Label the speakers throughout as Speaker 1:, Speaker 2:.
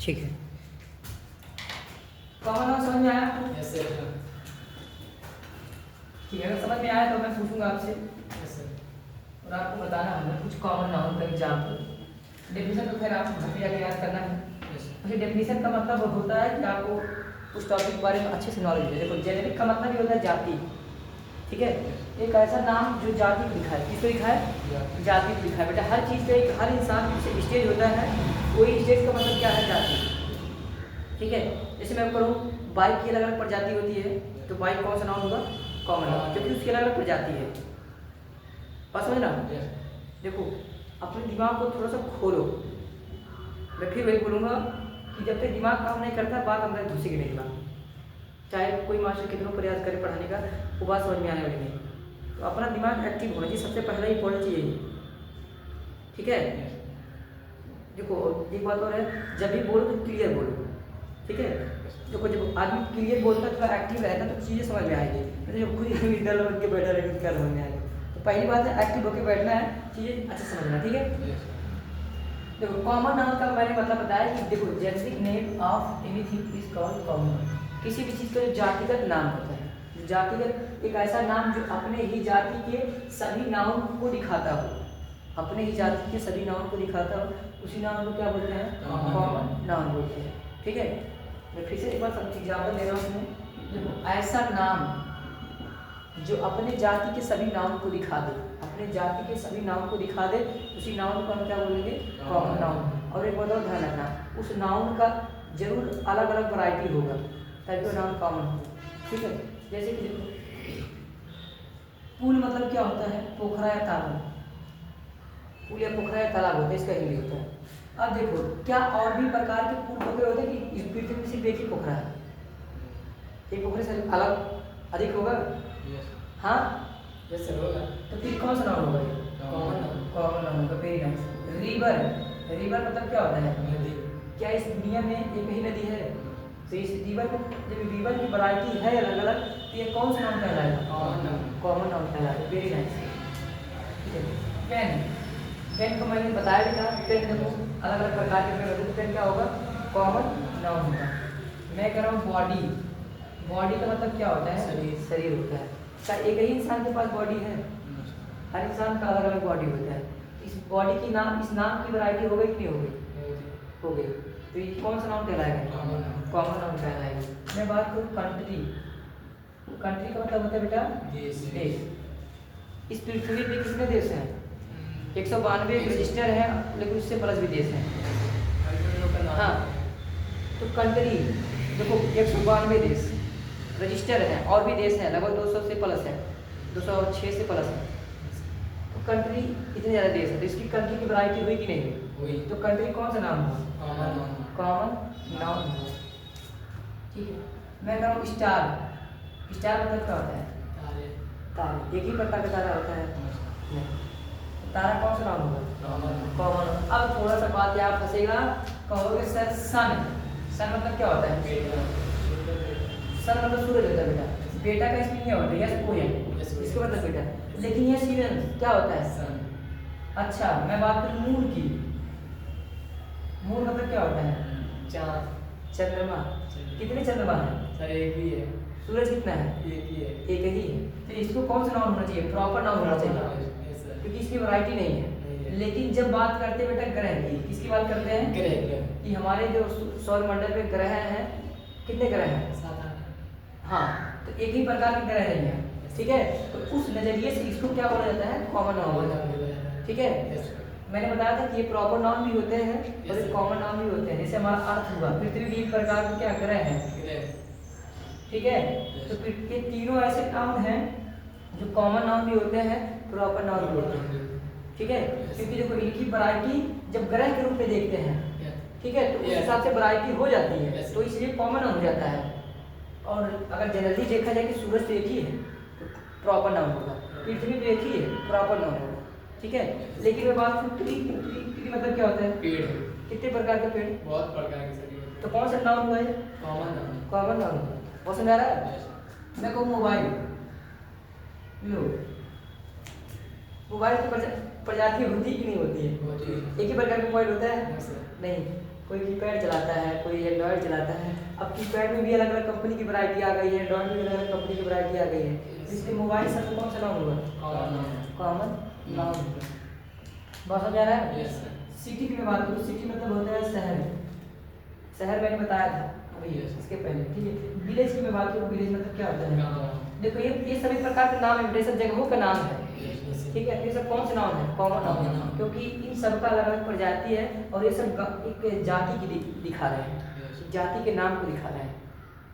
Speaker 1: ठीक है, common noun समझ में आया आपको?
Speaker 2: Yes sir.
Speaker 1: ठीक है, अगर समझ में आया तो मैं पूछूंगा आपसे
Speaker 2: यस सर।
Speaker 1: और आपको बताना होगा कुछ कॉमन नाउन का एग्जाम्पल। डेफिनेशन तो खैर आपको घर पे जाके याद करना है। वैसे डेफिनेशन का मतलब होता है कि आपको उस टॉपिक के बारे में अच्छे से नॉलेज है। देखो जेनेरिक का मतलब ये होता है जाति, ठीक है, एक ऐसा नाम जो जाति को दिखाए। किसको दिखाए? जाति को दिखाए। बेटा हर चीज़ का एक, हर इंसान का स्टेज होता है, कोई स्टेज का मतलब क्या है? जाति, ठीक है। जैसे मैं करूँ बाइक की अलग अलग प्रजाति होती है, तो बाइक कौन सा नाउन होगा? कॉमन नाउन, क्योंकि उसकी अलग अलग प्रजाति है। बात समझना? देखो अपने दिमाग को थोड़ा सा खोलो। मैं फिर वही बोलूँगा कि जब तक दिमाग काम नहीं करता बात अंदर घुसेगी नहीं दिमाग, चाहे कोई मास्टर कितना प्रयास करे पढ़ाने का, वो बात समझ में आने वाली नहीं। तो अपना दिमाग एक्टिव होना चाहिए, सबसे पहला इंपॉर्टेंट चीज़ यही, ठीक है। देखो एक बात और है, जब भी बोलो तो क्लियर बोलो, ठीक है। देखो जब आदमी क्लियर बोलता है, थोड़ा एक्टिव रहता है तो चीज़ें समझ में आएगी। तो जब खुद ही डल बन के बैठा रहेगा तो क्या समझ में आएगा? तो पहली बात है एक्टिव होकर बैठना है, चीज़ें अच्छे से समझना, ठीक है। देखो कॉमन नाउन का मैंने मतलब बताया कि देखो generic name of anything is called common. किसी भी चीज़ का जो जातिगत नाम होता है, जो जातिगत एक ऐसा नाम जो अपने ही जाति के सभी नाउन को दिखाता हो, अपने ही जाति के सभी नाउन को दिखाता हो, उसी नाउन को क्या बोलते हैं? कॉमन नाउन बोलते हैं, ठीक है। मैं फिर से एक बार सब एग्जाम्पल दे रहा हूँ इसमें। देखो ऐसा नाम जो अपने जाति के सभी नाउन को दिखा दे, अपने जाति के सभी नाउन को दिखा दे, उसी नाउन को हम क्या बोलेंगे? Common noun. और एक बात और ध्यान रखना, उस नाउन का जरूर अलग अलग वैरायटी होगा ताकि वो नाउन कॉमन हो, ठीक है। जैसे कि देखो पूल मतलब क्या होता है? पोखरा या तालाब। पूल या पोखरा या तालाब होता है, इसका हिंदी होता है। अब देखो क्या और भी प्रकार के पूल पोखरे होते हैं कि इस पृथ्वी में सिर्फ एक ही पोखरा है? एक पोखरे से अलग अधिक होगा? हाँ
Speaker 2: यस सर होगा।
Speaker 1: तो फिर कौन सा नाउन होगा?
Speaker 2: Common noun.
Speaker 1: कॉमन नाउन होगा, वेरी नाइस। रिवर, रिवर मतलब क्या होता है?
Speaker 2: नदी।
Speaker 1: क्या इस दुनिया में एक ही नदी है? तो इस रिवर में जब रिवर की वैरायटी है अलग अलग, तो ये कौन सा नाउन कहलाएगा?
Speaker 2: Common noun.
Speaker 1: कॉमन नाउन कहलाएगा, वेरी नाइस, ठीक है। पेन, पेन को मैंने बताया भी था, पेन देखो अलग अलग प्रकार के पेन होते हैं, तो पेन क्या होगा? कॉमन नाउन होगा। मैं कह रहा हूँ बॉडी, बॉडी का मतलब क्या होता है?
Speaker 2: शरीर।
Speaker 1: शरीर होता है। क्या एक ही इंसान के पास बॉडी है? हर इंसान का अलग अलग बॉडी होता है। इस बॉडी की नाम, इस नाम की वैरायटी हो गई कि नहीं हो गई? हो गई। तो ये कौन सा नाउन कहलाएगा? कॉमन नाउन कहलाएगा। मैं बात करूँ कंट्री, कंट्री का मतलब होता है बेटा देश। इस पृथ्वी पे कितने देश हैं? 192 रजिस्टर है, लेकिन उससे प्लस भी देश हैं। हाँ तो कंट्री देखो 192 देश रजिस्टर हैं, और भी देश हैं लगभग 200 से प्लस है, 206 से प्लस है। तो कंट्री इतने ज़्यादा देश है, तो इसकी कंट्री की वैरायटी हुई कि नहीं हुई? तो कंट्री कौन सा नाम हुआ? कॉमन नाउन हुआ, ठीक है। मैं कह रहा हूँ स्टार, स्टार मतलब क्या होता है? तारे। एक ही प्रकार का तारा होता है? नहीं। तारा कौन सा नाम होगा? कॉमन। अब थोड़ा सा बात यहाँ फंसेगा, कहोगे सर सन, सन मतलब क्या होता है? सन मतलब सूरज होता है बेटा। बेटा का इसमें क्या होता है? यस को है, इसके मतलब बेटा। लेकिन ये सीजन क्या होता है? सन। अच्छा मैं बात करूँ मून की, मून मतलब क्या होता है?
Speaker 2: चाँद।
Speaker 1: चंद्रमा। कितने चंद्रमा है?
Speaker 2: सर एक ही है।
Speaker 1: सूरज कितना है?
Speaker 2: एक ही है।
Speaker 1: एक ही है। तो इसको कौन सा नाउन होना चाहिए? प्रॉपर नाउन होना चाहिए,
Speaker 2: यस सर।
Speaker 1: क्योंकि इसकी वैरायटी नहीं है। लेकिन जब बात करते हैं बेटा ग्रह की, किसकी बात करते हैं?
Speaker 2: ग्रह।
Speaker 1: कि हमारे जो सौर मंडल में ग्रह हैं, कितने ग्रह हैं?
Speaker 2: 7-8।
Speaker 1: हाँ तो एक ही प्रकार के ग्रह नहीं है, ठीक है। तो उस नजरिए से इसको क्या बोला जाता है? कॉमन नाउन बोला जाता है, ठीक है। मैंने बताया था कि ये प्रॉपर नाउन भी होते हैं और ये कॉमन नाउन भी होते हैं। जैसे हमारा अर्थ हुआ, पृथ्वी भी एक प्रकार के क्या ग्रह है, ठीक है। तो ये तीनों ऐसे नाउन हैं जो कॉमन नाउन भी होते हैं, प्रॉपर नाउन भी होते हैं, ठीक है। क्योंकि देखो इनकी वैरायटी जब ग्रह के रूप में देखते हैं, ठीक है, तो उस हिसाब से वैरायटी हो जाती है, तो इसलिए कॉमन नाउन हो जाता है। और अगर जनरली देखा जाए कि सूरज तो एक ही है तो प्रॉपर नाउन होगा, पृथ्वी तो एक ही है, प्रॉपर नाउन होगा, ठीक है। लेकिन मैं बात करूँ ट्री, ट्री मतलब क्या होता है?
Speaker 2: पेड़।
Speaker 1: कितने प्रकार के पेड़?
Speaker 2: बहुत प्रकार के सभी होते
Speaker 1: तो कौन सा नाउन हुआ है?
Speaker 2: Common noun.
Speaker 1: कॉमन नाउन हुआ। बहुत समझ आ रहा है? मैं कहूँ मोबाइल, लो मोबाइल की प्रजाति होती कि नहीं होती है? एक ही प्रकार का मोबाइल होता है, नहीं, कोई कीपैड चलाता है, कोई एंड्रॉयड चलाता है। अब कीपैड में भी अलग अलग कंपनी की वैरायटी आ गई है, एंड्रॉयड में भी अलग अलग कंपनी की वैरायटी आ गई है। इसलिए मोबाइल सबसे कौन सा नाम होगा? कॉमन नाउन होगा। बात समझ आ रहा है?
Speaker 2: Yes sir.
Speaker 1: सिटी की मैं बात करूँ, सिटी मतलब होता है शहर। शहर मैंने बताया था अभी इसके पहले, ठीक है। विलेज की मैं बात करूँ, विलेज मतलब क्या होता है? देखो ये सभी प्रकार के नाम है, ये सब जगहों का नाम है, ठीक है। ये सब कौन से नाम है? कॉमन नाम है, क्योंकि इन सब का अलग अलग प्रजाति है और ये सब एक जाति की दिखा रहे हैं, जाति के नाम को दिखा रहे हैं।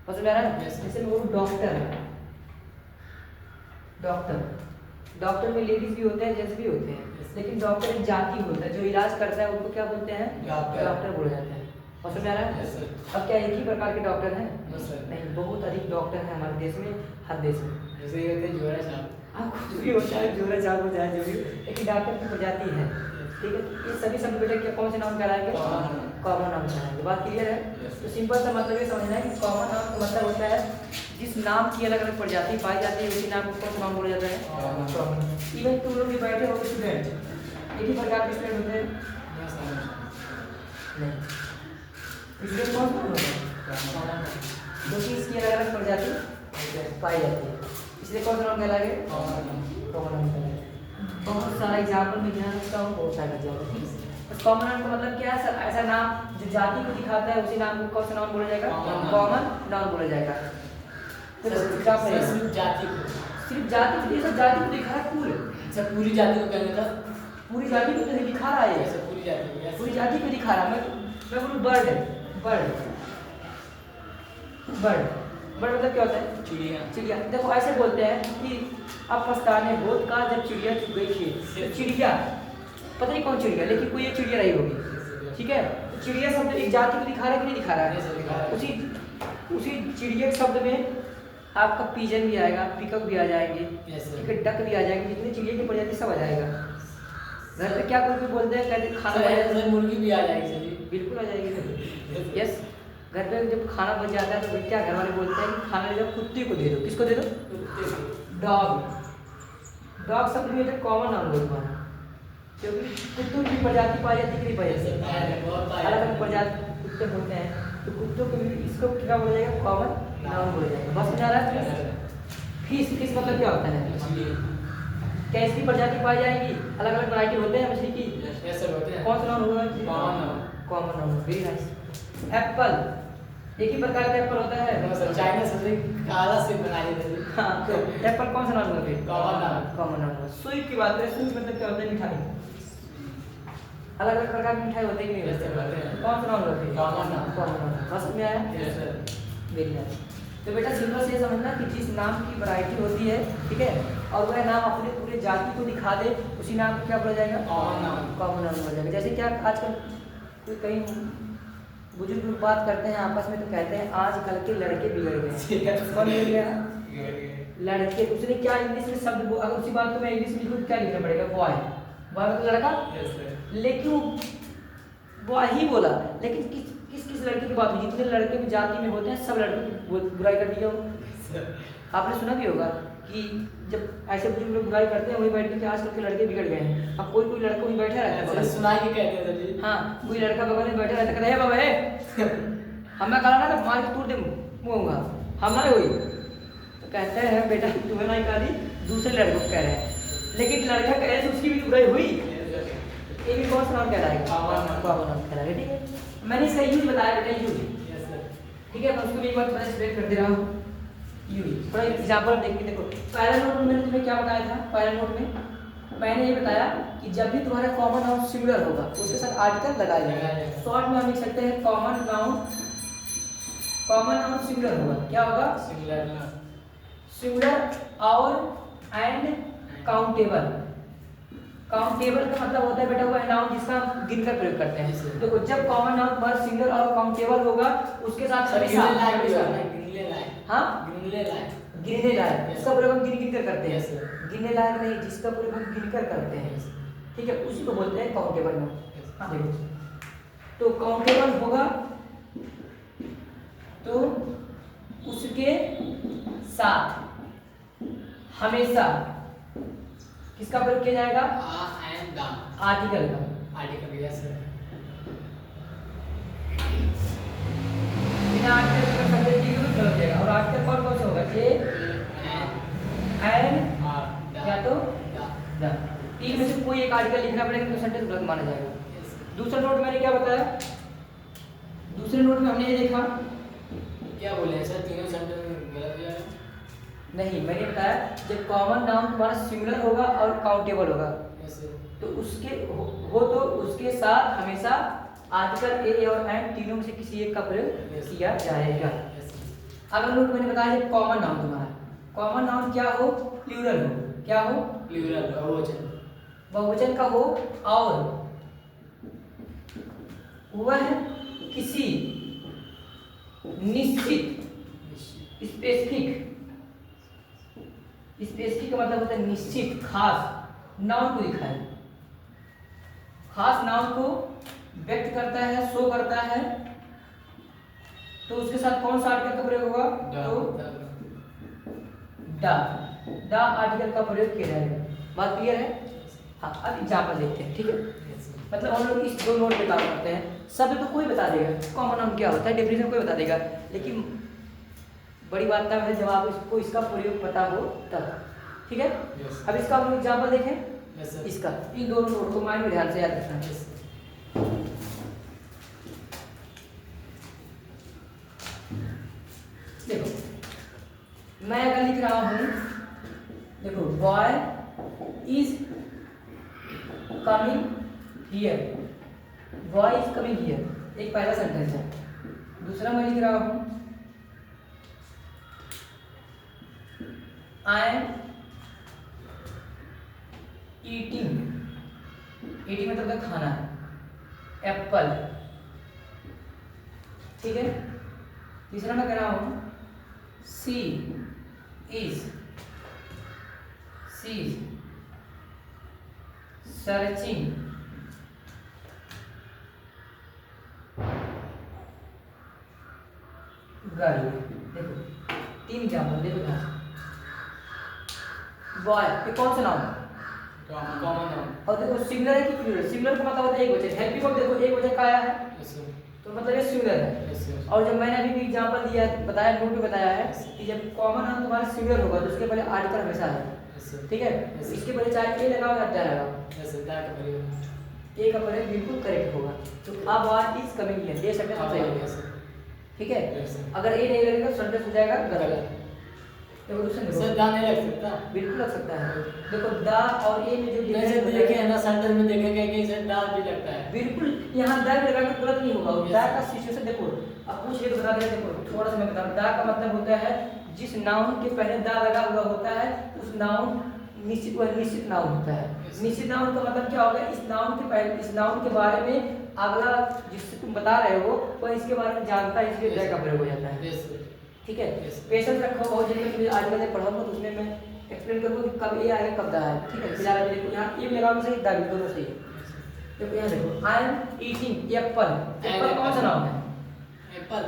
Speaker 1: समझ में आ रहा है? जैसे मैं बोलूँ डॉक्टर, डॉक्टर डॉक्टर में लेडीज भी होते हैं, जेंट्स भी होते हैं, लेकिन डॉक्टर एक जाति होता है, जो इलाज करता है उनको क्या बोलते हैं? डॉक्टर बोला जाता है। समझ में आ रहा है? अब क्या एक ही प्रकार के डॉक्टर हैं? नहीं, बहुत अधिक डॉक्टर हैं हमारे देश में, हर देश में।
Speaker 2: जैसे ये होते हैं जोड़ा छाप,
Speaker 1: हाँ कुछ भी होता है, जोड़ा चाप हो जाए जो भी, लेकिन डॉक्टर की प्रजाति है, ठीक है। ये सभी शब्द बेटा क्या कौन से नाम कहलाएंगे? कॉमन नाम कहलाएंगे। बात क्लियर है? तो सिंपल सा मतलब ये समझना है कि कॉमन नाम का मतलब होता है जिस नाम की अलग अलग प्रजाति पाई जाती है, उसी नाम को कौन सा नाम बोला जाता है? कॉमन। इवन तुम लोग भी बैठे हो स्टूडेंट, एक ही प्रकार के स्टूडेंट होते हैं? नहीं, इसलिए कौन सा होता है? क्योंकि इसकी अलग अलग प्रजाति पाई जाती है, इसलिए कौन सा नाम कहलाएगा? कॉमन नाम कहलाएगा। बहुत सारा एग्जाम्पल में ध्यान रखता हूँ, बहुत सारा एग्जाम्पल, ठीक है। कॉमन नाउन का मतलब क्या है सर? ऐसा नाम जो जाति को दिखाता है, उसी नाम को कौन सा नाउन बोला जाएगा? कॉमन नाउन बोला जाएगा।
Speaker 2: सिर्फ जाति को,
Speaker 1: सिर्फ जाति को, ये सब जाति को दिखा रहा है पूरे,
Speaker 2: सर पूरी जाति को कहने का,
Speaker 1: पूरी जाति को तो दिखा रहा है,
Speaker 2: ऐसे पूरी जाति को,
Speaker 1: पूरी जाति को दिखा रहा है। मैं बोलूँ बर्ड, बर्ड बर्ड बर्ड मतलब क्या होता है?
Speaker 2: चिड़िया।
Speaker 1: चिड़िया। देखो ऐसे बोलते हैं कि अब पछताने बहुत का जब चिड़िया चुग गई थी। तो चिड़िया पता नहीं कौन चिड़िया, लेकिन कोई एक चिड़िया रही होगी, ठीक है। तो चिड़िया शब्द एक जाति को दिखा रहा है कि नहीं दिखा रहा है? उसी चिड़िया के शब्द में आपका पिजन भी आएगा, पिकअप भी आ जाएंगे, ठीक है, डक भी आ जाएंगे, जितने चिड़िया की प्रजाति सब आ जाएगा। घर पे क्या कोई बोलते हैं, कहते हैं खाना,
Speaker 2: मुर्गी भी आ जाएगी सर,
Speaker 1: बिल्कुल आ जाएगी। यस, घर पे जब खाना बच जाता है तो क्या घर वाले बोलते हैं कि खाना ले जाओ, कुत्ते को दे दो। किसको दे दो? डॉग। डॉग शब्द भी एक कॉमन नाम बोलता है, क्योंकि कुत्तों की प्रजाति पाई जाती है कि नहीं पाई जाती? अलग अलग प्रजाति कुत्ते होते हैं, तो कुत्तों को भी इसको क्या बोला जाएगा? कॉमन नाम बोला जाएगा। बस समझ आ रहा है? फिश, फिश मतलब क्या होता है? क्या इसकी प्रजाति पाई जाएगी? अलग अलग वैरायटी होते हैं मछली की, कौन सा नाम होगा? कॉमन नाम। Very nice. एप्पल, एक ही प्रकार का एप्पल होता है,
Speaker 2: चाइना से काला से बनाई जाती है।
Speaker 1: हाँ, तो एप्पल कौन सा नाम होगा फिर?
Speaker 2: कॉमन नाम।
Speaker 1: कॉमन नाम। स्वीट की बात करें, स्वीट मतलब क्या होता है? मिठाई। अलग अलग प्रकार की मिठाई होती है कि नहीं होती है? कौन सा नाम होगा फिर?
Speaker 2: कॉमन नाम।
Speaker 1: कॉमन नाम। बस में आया? Very nice. तो बेटा सिंपल से ये समझना कि जिस नाम की वैरायटी होती है, ठीक है, और वह नाम अपने पूरे जाति को दिखा दे, उसी नाम को क्या बोला जाएगा?
Speaker 2: कॉमन नाम।
Speaker 1: कॉमन नाम बोला जाएगा। जैसे क्या आजकल कोई कहीं बुजुर्ग लोग बात करते हैं आपस में, तो कहते हैं आजकल के लड़के बिगड़ गए। कौन बिगड़ गया? लड़के। उसने क्या इंग्लिश में शब्द, अगर उसी बात को मैं इंग्लिश में लिखूँ क्या लिखना पड़ेगा? बॉय। बॉय मतलब लड़का, लेकिन बॉय ही बोला, लेकिन किस किस लड़के की बात हुई? जितने लड़के भी जाति में होते हैं सब लड़कों की बुराई कर दिया हो। आपने सुना भी होगा कि जब ऐसे बुजुर्ग लोग बुराई करते हैं, वही बैठ के आजकल के लड़के बिगड़ गए हैं। अब कोई लड़का वहीं बैठा रहता है,
Speaker 2: सुना के कहते हैं जी।
Speaker 1: हाँ, कोई लड़का बगल में बैठा रहता है, कहता है बाबा हमें कहा ना मार के तोड़ दे मुँह, हम ना हुई, तो कहते हैं बेटा तुम्हें नहीं कहा दी, दूसरे लड़कों को कह रहे हैं, लेकिन लड़का कह रहे थे उसकी भी बुराई हुई। ये भी कौन सा नाम कहलाएगा? कॉमन नाम कहलाएगा, ठीक है। मैंने इसका यूज बताया बेटा, यूज, ठीक है। मैं उसको भी एक बार थोड़ा एक्सप्लेन कर दे रहा हूँ। यूज थोड़ा एग्जाम्पल देखिए। देखो पहला नोट में मैंने तुम्हें क्या बताया था? पहले नोट में मैंने ये बताया कि जब भी तुम्हारा कॉमन नाउन सिंगुलर होगा उसके साथ आर्टिकल लगाया जाएगा। शॉर्ट में हम लिख सकते हैं कॉमन नाउन सिंगुलर होगा। क्या होगा? सिंगुलर और एंड काउंटेबल। काउंटेबल का मतलब होता है बेटा वह नाउन जिसका हम गिनकर प्रयोग करते हैं। देखो जब कॉमन नाउन पर सिंगुलर और काउंटेबल होगा उसके साथ हाँ गिनने लायक, इसका प्रयोग हम गिन कर करते हैं। गिनने लायक नहीं, जिसका प्रयोग हम गिनकर करते हैं, ठीक है, उसी को बोलते हैं काउंटेबल नाउन। हाँ देखो, तो काउंटेबल होगा तो उसके साथ हमेशा किसका प्रयोग किया जाएगा? आर्टिकल का। बिना आर्टिकल का सेंटेंस डी में लग जाएगा। और आर्टिकल कौन से होगा? ए एंड या तो द। तीन में से कोई एक आर्टिकल लिखना पड़ेगा तो सेंटेंस गलत माना जाएगा। दूसरा नोट मैंने क्या बताया? दूसरे नोट में हमने ये देखा,
Speaker 2: क्या बोले सर, तीनों सेंटेंस गलत हो जाएगा?
Speaker 1: नहीं मैंने बताया जब कॉमन नाउन तुम्हारा सिंगुलर होगा और काउंटेबल होगा तो उसके हो तो उसके साथ हमेशा आर्टिकल ए और एंड तीनों में से किसी एक का प्रयोग किया जाएगा। अगर नोट मैंने बताया जब कॉमन नाउन तुम्हारा, कॉमन नाउन क्या हो? प्लूरल हो। क्या हो?
Speaker 2: प्लूरल, बहुवचन।
Speaker 1: बहुवचन का हो और वह किसी निश्चित स्पेसिफिक, स्पेसिफिक का मतलब होता है निश्चित खास नाउन को दिखाए, खास नाउन को व्यक्त करता है, शो करता है, तो उसके साथ कौन सा आर्टिकल का प्रयोग होगा? तो द आर्टिकल का प्रयोग किया जाएगा। बात क्लियर है? हाँ, अब एग्जाम्पल देखते हैं। ठीक है, मतलब हम लोग इस दो नोट पे काम करते हैं। शब्द तो कोई बता देगा कॉमन नाउन क्या होता है, डेफिनेशन कोई बता देगा, लेकिन बड़ी बात तब है जब आप इसको इसका प्रयोग पता हो तब। ठीक है, अब इसका हम एग्जाम्पल देखें। इसका इन दोनों नोट को माइंड में ध्यान से याद रखना है। देखो मैं अगर लिख रहा हूं, देखो boy is coming here, boy is coming here, एक पहला सेंटेंस है। दूसरा मैं लिख रहा हूं आई एम ईटिंग, ईटिंग मतलब खाना है, एप्पल। ठीक है, तीसरा मैं कह रहा हूं सी इज सर्चिंग गर्ल। देखो तीन एग्जाम्पल देखो ध्यान। बॉय ये कौन सा नाम है?
Speaker 2: Common noun.
Speaker 1: और देखो सिंगुलर है कि प्लूरल? सिंगुलर का मतलब होता है एक वचन। हेल्पिंग वर्ब देखो एक वचन का आया है तो मतलब ये सिंगुलर है। और जब मैंने अभी भी एग्जांपल दिया बताया, नोट में बताया है कि जब कॉमन नाउन तुम्हारा सिंगुलर होगा तो उसके पहले आर्टिकल हमेशा है। ठीक है, इसके पहले चाहे ए लगाओ या द लगाओ, ए का प्रयोग बिल्कुल करेक्ट होगा। तो अब व्हाट इज कमिंग हियर, ये सेंटेंस सही हो गया। ठीक है, अगर ए नहीं लगेगा तो सेंटेंस हो जाएगा गलत। देखो दूसरा
Speaker 2: सर दा नहीं लग सकता?
Speaker 1: बिल्कुल लग सकता है। देखो द और ए में जो
Speaker 2: जैसे
Speaker 1: डिफरेंस
Speaker 2: देखे है ना, सेंटर में देखेंगे कि सर दा भी लगता है।
Speaker 1: बिल्कुल यहाँ द भी लगाएंगे तुरंत नहीं होगा। द का सिचुएशन देखो, अब पूछ ले तो बता दे। देखो थोड़ा सा मैं बता, द का मतलब होता है जिस नाउन के पहले द लगा हुआ होता है उस नाउन निश्चित नाउन होता है। निश्चित नाउन का मतलब क्या होगा? इस नाउन के पहले, इस नाउन के बारे में अगला जिससे तुम बता रहे हो वह इसके बारे में जानता है, इसलिए द का प्रयोग हो जाता है। ठीक है, पेशेंस रखो। बहुत जल्दी मुझे आर्टिकल में पढ़ाऊंगा तो उसमें मैं एक्सप्लेन करूंगा कि कब ए आएगा कब द आएगा। ठीक है, फिलहाल अभी देखो यहाँ ए लगाओ सही, द भी दोनों सही है। देखो यहाँ देखो I am eating Apple, Apple कौन सा नाउन है?
Speaker 2: एप्पल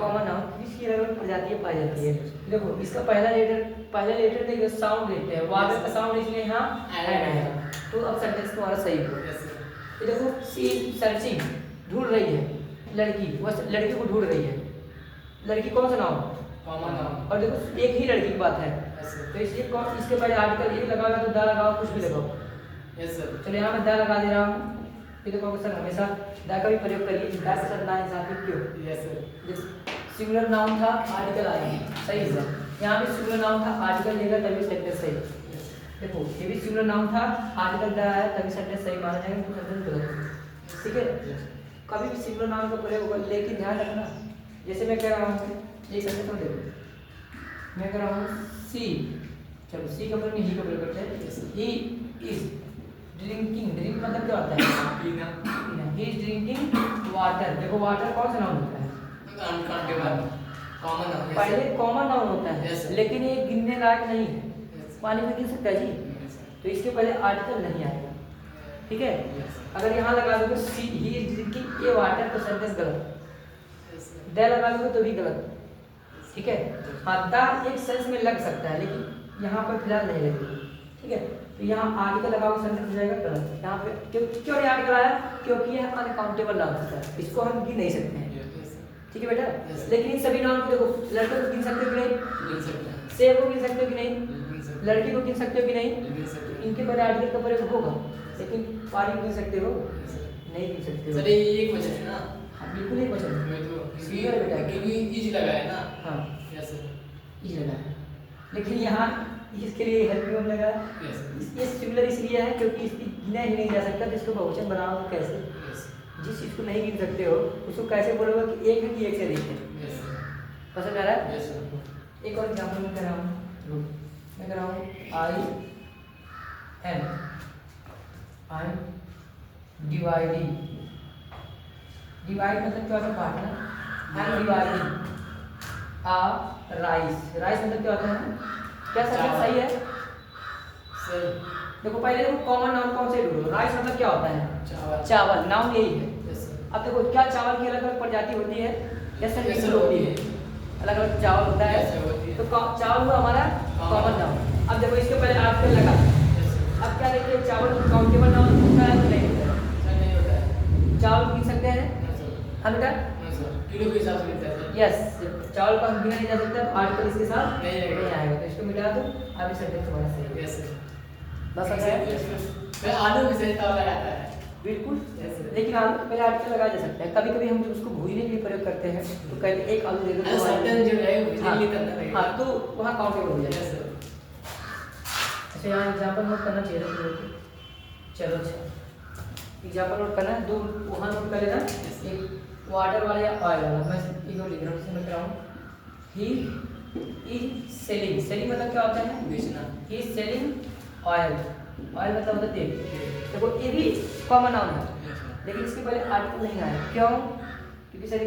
Speaker 1: कॉमन नाउन, इसकी अलग प्रजातियां पाई जाती है। देखो इसका पहला लेटर देखो साउंड लेते हैं, वावल का साउंड इसलिए यहाँ एन आएगा। तो अब सेंटेंस तुम्हारा सही हो। ये देखो सी सर्चिंग, ढूंढ रही है लड़की, वह लड़की को ढूंढ रही है। लड़की कौन सा नाउन?
Speaker 2: Common noun.
Speaker 1: और देखो एक ही लड़की की बात है तो इसलिए इसके पहले आर्टिकल ए लगाओ तो द लगाओ, कुछ भी लगाओ।
Speaker 2: Yes sir.
Speaker 1: चलो यहाँ मैं द लगा दे रहा हूँ। ये देखो सर हमेशा द का भी प्रयोग करिए, द के साथ ना इंसाफी क्यों?
Speaker 2: Yes sir.
Speaker 1: सिंगुलर नाउन था आर्टिकल आएगा, सही है। यहाँ भी सिंगुलर नाउन था आर्टिकल लेगा तभी सेंटेंस सही। देखो ये भी सिंगुलर नाउन था आर्टिकल द आया तभी सेंटेंस सही माना जाएगा, तो सेंटेंस गलत है। ठीक है, कभी भी सिंगुलर नाउन का प्रयोग होगा, लेकिन ध्यान रखना जैसे मैं कह रहा हूँ ये सेंटेंस में देखो मैं कह रहा हूँ सी, चलो सी का प्रयोग ही का प्रयोग करते हैं। ही इज ड्रिंकिंग, ड्रिंक मतलब क्या होता है? ही इज ड्रिंकिंग वाटर। देखो वाटर कौन सा नाउन होता है?
Speaker 2: Uncountable common noun.
Speaker 1: पहले कॉमन नाउन होता है
Speaker 2: Yes, sir.
Speaker 1: लेकिन ये गिनने लायक नहीं है,
Speaker 2: Yes.
Speaker 1: पानी में गिन सकता है जी,
Speaker 2: Yes, sir.
Speaker 1: तो इसके पहले आर्टिकल नहीं आएगा। ठीक है,
Speaker 2: Yes, sir.
Speaker 1: अगर यहाँ लगा दोगे see he is drinking a water तो सेंटेंस गलत,
Speaker 2: Yes, sir.
Speaker 1: द लगा दोगे तो भी गलत। ठीक है, हाँ द एक सेंस में लग सकता है लेकिन यहाँ पर फिलहाल नहीं लगेगी। ठीक है, तो यहाँ आर्टिकल लगाओ सेंटेंस हो जाएगा गलत। यहाँ पे क्यों नहीं आर्टिकल आया? क्योंकि यह अनकाउंटेबल नाउन होता है, इसको हम गिन नहीं सकते हैं। ठीक है बेटा? लेकिन इन सभी नाउन को देखो, लड़के को गिन सकते हो कि नहीं?
Speaker 2: गिन सकते हैं।
Speaker 1: सेब को गिन सकते हो कि नहीं?
Speaker 2: गिन सकते हैं।
Speaker 1: लड़की को गिन सकते हो कि नहीं?
Speaker 2: गिन सकते हैं।
Speaker 1: इनके पहले आर्टिकल का प्रयोग होगा, लेकिन पारी को गिन सकते हो? नहीं गिन सकते हो।
Speaker 2: सर ये एक वचन है ना?
Speaker 1: हाँ बिल्कुल एक वचन है।
Speaker 2: मैं तो
Speaker 1: सिंगल बेटा।
Speaker 2: क्योंकि इज लगा है ना?
Speaker 1: हाँ
Speaker 2: यस सर।
Speaker 1: ये लगा है, लेकिन यहाँ इसके लिए हेल्प भी लगा है।
Speaker 2: यस
Speaker 1: ये सिमिलर इसलिए है क्योंकि इसकी गिना ही नहीं जा सकता, जिसको बहुवचन बनाओ कैसे?
Speaker 2: यस
Speaker 1: जिस चीज़ को नहीं गिन सकते हो उसको कैसे बोलोगे कि एक है कि एक से अधिक है?
Speaker 2: यस
Speaker 1: पसंद आ रहा है?
Speaker 2: Yes sir.
Speaker 1: एक और एग्जाम्पल मैं कर रहा हूँ, मैं कर रहा हूँ आई एम डिवाइडिंग। डिवाइड मतलब क्या होता है? बांटना। I am dividing a rice. Rice मतलब क्या होता है? क्या सर सही है?
Speaker 2: सर
Speaker 1: देखो पहले देखो कॉमन नाउन कौन से ढूंढो। राइस मतलब क्या होता है?
Speaker 2: चावल।
Speaker 1: चावल नाउन यही है।
Speaker 2: Yes sir.
Speaker 1: अब देखो क्या चावल की अलग अलग प्रजाति होती है? यस सर
Speaker 2: Yes,
Speaker 1: बिल्कुल
Speaker 2: sir,
Speaker 1: होती है, अलग अलग चावल होता है।
Speaker 2: Yes, sir, होती है।
Speaker 1: तो चावल हुआ हमारा कॉमन नाउन। अब देखो इसके पहले आर्टिकल लगा।
Speaker 2: Yes sir.
Speaker 1: अब क्या देखिए चावल काउंटेबल नाउन होता है कि नहीं होता है?
Speaker 2: सर नहीं होता है।
Speaker 1: चावल गिन सकते हैं?
Speaker 2: No sir.
Speaker 1: हाँ बेटा?
Speaker 2: No sir. किलो के हिसाब से मिलता है सर।
Speaker 1: यस, चावल को हम गिना नहीं जा सकता तो आर्टिकल इसके साथ
Speaker 2: नहीं आएगा।
Speaker 1: नहीं आएगा, तो इसको मिटा दो। अभी सेंटेंस तुम्हारा सही है।
Speaker 2: Yes sir.
Speaker 1: बस आ गया?
Speaker 2: मैं आलू के साथ तवा लगाता है।
Speaker 1: बिल्कुल।
Speaker 2: Yes, sir.
Speaker 1: लेकिन आलू के पहले आर्टिकल लगाया जा सकता है। कभी कभी हम उसको भूनने के लिए प्रयोग करते हैं तो कहते हैं एक आलू दे दो।
Speaker 2: अरे सर्टेन जो है वो
Speaker 1: हाँ,
Speaker 2: बिजली करना रहेगा।
Speaker 1: हाँ तो वहाँ काउंटेबल हो जाएगा।
Speaker 2: Yes sir.
Speaker 1: अच्छा यहाँ एग्जाम्पल नोट करना चाहिए था तुम लोग को। चलो अच्छा एग्जाम्पल नोट करना है, दो वहाँ नोट कर लेना।
Speaker 2: Yes, sir.
Speaker 1: एक वाटर वाला या ऑयल वाला, मैं एक और लिख रहा हूँ, इसमें लिख रहा हूँ ही इज सेलिंग। सेलिंग मतलब क्या होता है?
Speaker 2: बेचना।
Speaker 1: He is selling oil. Oil मतलब होता है तेल। देखो ये भी कॉमन नाउन है,
Speaker 2: यस सर।
Speaker 1: लेकिन इसके पहले आर्टिकल नहीं आया। क्यों? क्योंकि सर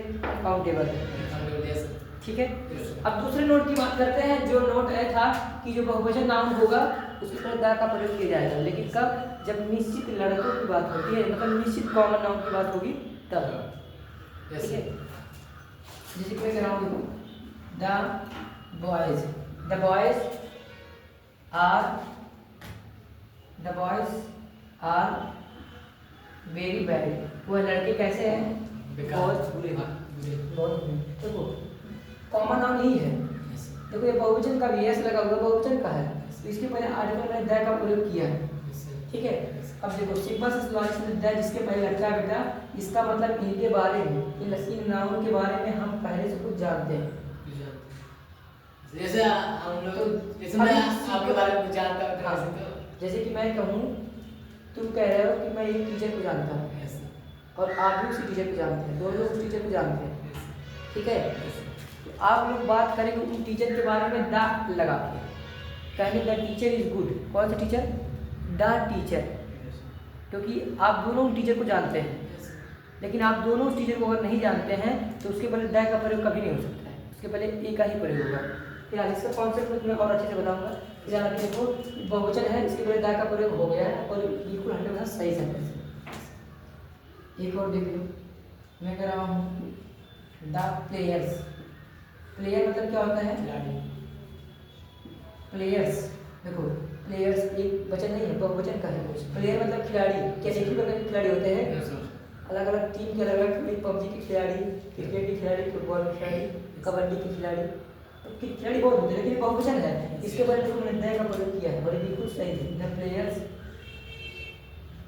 Speaker 1: काउंटेबल है।
Speaker 2: Yes sir.
Speaker 1: ठीक है?
Speaker 2: Yes sir.
Speaker 1: अब दूसरे नोट की बात करते हैं। जो नोट है था कि जो बहुवचन नाउन होगा उसके पर द का प्रयोग किया जाएगा, लेकिन कब? जब निश्चित लड़कों की बात होती है, मतलब निश्चित कॉमन नाउन की बात होगी तब।
Speaker 2: यस
Speaker 1: ठीक है?
Speaker 2: सर।
Speaker 1: जैसे कि मैं कह रहा हूँ the boys are very bad. वह लड़के कैसे हैं?
Speaker 2: बेकार।
Speaker 1: बहुत बुरे हैं।
Speaker 2: बुरे।
Speaker 1: बहुत बुरे। देखो कॉमन नाउन नहीं है।
Speaker 2: Yes sir.
Speaker 1: देखो ये बहुवचन का भी एस लगा हुआ, बहुवचन का है, तो इसके पहले आर्टिकल में द का प्रयोग किया है।
Speaker 2: Yes sir.
Speaker 1: ठीक है? अब देखो सिंपल से लॉजिक में द जिसके पहले लड़का है बेटा, इसका मतलब इनके बारे में, इन नाउन के बारे में हम पहले से कुछ जानते हैं।
Speaker 2: जैसे हम लोग जैसे मैं आपके बारे में कुछ जानता हूँ
Speaker 1: हाँ,
Speaker 2: तो
Speaker 1: जैसे कि मैं कहूँ, तुम कह रहे हो कि मैं एक टीचर को जानता हूँ
Speaker 2: यस सर।
Speaker 1: और आप भी उसी टीचर को जानते हैं, दोनों उस टीचर को जानते हैं।
Speaker 2: Yes sir.
Speaker 1: ठीक है?
Speaker 2: Yes sir.
Speaker 1: तो आप लोग बात करेंगे उन टीचर के बारे में द लगा के, कहेंगे द टीचर इज गुड। कौन सा टीचर? The teacher. क्योंकि आप दोनों उन टीचर को जानते हैं,
Speaker 2: यस सर।
Speaker 1: लेकिन आप दोनों उस टीचर को अगर नहीं जानते हैं तो उसके पहले द का प्रयोग कभी नहीं हो सकता है, उसके पहले ए का ही प्रयोग होगा। फिलहाल इसका कॉन्सेप्ट मैं तुम्हें और अच्छे से बताऊंगा। फिलहाल अभी देखो बहुवचन है, इसके पहले द का प्रयोग हो गया है और बिल्कुल 100% सही सेंटेंस है। एक और देख लो, मैं कह रहा हूँ द प्लेयर्स। प्लेयर मतलब क्या होता है?
Speaker 2: खिलाड़ी।
Speaker 1: प्लेयर्स। देखो प्लेयर्स एक वचन नहीं है, बहुवचन का है। प्लेयर मतलब खिलाड़ी। क्या एक ही प्रकार के खिलाड़ी होते हैं?
Speaker 2: Yes sir.
Speaker 1: अलग अलग टीम के अलग अलग, पबजी के खिलाड़ी, क्रिकेट के खिलाड़ी, फुटबॉल के खिलाड़ी, कबड्डी के खिलाड़ी, तो खिलाड़ी बहुत होते हैं, लेकिन बहुवचन है। इसके बारे में मैंने द का प्रयोग किया है और ये बिल्कुल सही है। द प्लेयर्स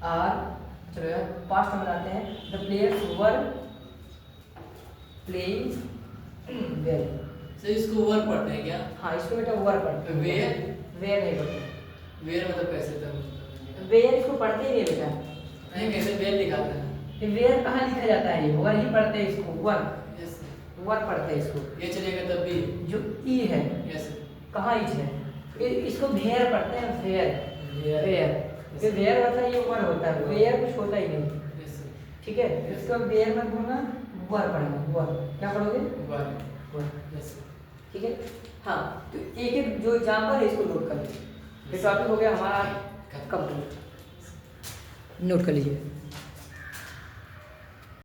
Speaker 1: आर, चलो यार पास्ट में बनाते हैं। The players were playing well.
Speaker 2: Sir इसको वर पढ़ते हैं क्या?
Speaker 1: हाँ इसको बेटा वर पढ़ते हैं।
Speaker 2: वेयर?
Speaker 1: वेयर नहीं पढ़ते।
Speaker 2: वेयर मतलब कैसे था?
Speaker 1: वेयर इसको पढ़ते ही नहीं बेटा।
Speaker 2: नहीं कैसे वेयर लिखाता है?
Speaker 1: वेयर कहाँ लिखा जाता है? ये वर ही पढ़ते हैं इसको, वर
Speaker 2: यस सर।
Speaker 1: वर पढ़ते हैं इसको।
Speaker 2: ये चलेगा तब भी?
Speaker 1: जो ई है
Speaker 2: यस सर।
Speaker 1: कहाँ इच है? इसको वेयर पढ़ते हैं, वेयर।
Speaker 2: वेयर।
Speaker 1: वेयर ये वेयर होता है, ये वर होता है। वेयर कुछ होता ही नहीं।
Speaker 2: Yes sir.
Speaker 1: ठीक है? इसको वेयर मत बोलना, वर पढ़ना। वर क्या पढ़ोगे?
Speaker 2: वर।
Speaker 1: वर।
Speaker 2: Yes sir.
Speaker 1: ठीक है? हाँ तो एक एक जो एग्जाम्पल है इसको नोट कर लीजिए। ये टॉपिक हो गया हमारा कंप्लीट। नोट कर लीजिए।